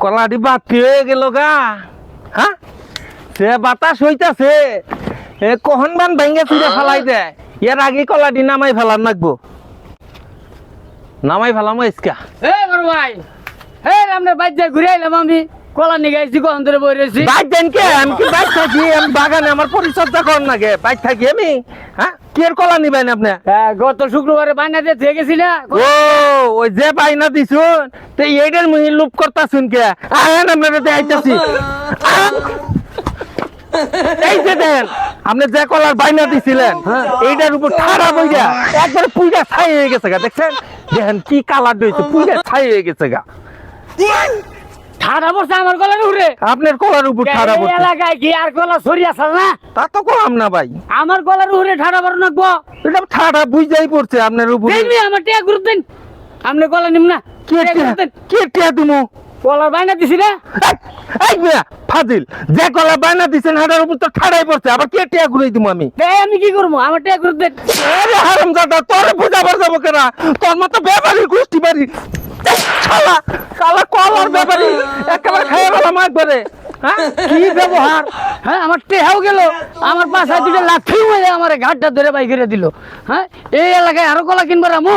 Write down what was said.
কলাটি বাতি হয়ে গেল গা। হ্যাঁ, সে বাতাস হইতাছে, কখন বান ভেঙে চুরে ফেলাই দেয়। এর আগে কলাটি নামাই ফেলার লাগবো, নামাই ফেলাম ইসকা। বড় ভাই, আমরা বাইরে ঘুরে এলাম, আমি কলা নিয়ে গেছি, কখন ধরে বই রয়েছি। বাইক দেন কে? আমি কি বাইক থাকি? আমি বাগানে আমার পরিচর্যা করেন না গে? বাইক থাকি আমি? হ্যাঁ, কি এর কলা নিবেন আপনি? গত শুক্রবারে বায়না দিয়ে থেকে গেছি না। ও, ওই যে বাইনা দিছুন, তো এইটার মুহি লুপ করতাছুন কে? আহেন আপনারা দেখাইতাছি। এই যে দেন, আপনি যে কলার বাইনা দিছিলেন, এইটার উপর ঠাড়া বইরা একবারে পুইরা ছাই হয়ে গেছে গা। দেখছেন, দেখেন কি কালার হয়েছে, পুইরা ছাই হয়ে গেছে গা। ঠাড়া পড়ছে আমার কলার উপরে। আপনার কলার উপর ঠাড়া এই পড়ছে? এলাকায় কি আর কলা ছড়ি আছে না? তা তো কলাম না ভাই, আমার কলার উপরে ঠাড়া পড়ো নাকবো। এটা ঠাড়া বুঝাই পড়ছে আপনার উপর। দেখবি আমার টিয়া গ্রুপ দেন, আপনি কলা নিম না। কে টিয়া তুমি? কলার বাইনা দিছি না। এই মিয়া ফাজিল, যে কলা বায়না দিছেন হাড়ার উপর তো ঠাড়াই পড়ছে, আবার কে টিয়া ঘুরাই দিব আমি? আমি কি করবো? আমার টিয়া গ্রুপ দেন। আরে হারামজাদা, তোরে বুঝাবার যাবো কেনা? তোর মতো ব্যাপারী গোষ্ঠী বাড়ি শালা, শালা কলার ব্যাপারী একেবারে খাইয়ে গেলাম একবারে। হ্যাঁ, কি ব্যবহার! হ্যাঁ, আমার টেহাও গেল, আমার পাশায় দুটো লাঠি হয়ে আমার ঘাটটা ধরে বাই করে দিল। হ্যাঁ, এই এলাকায় আরো কলা কিনবার আমো।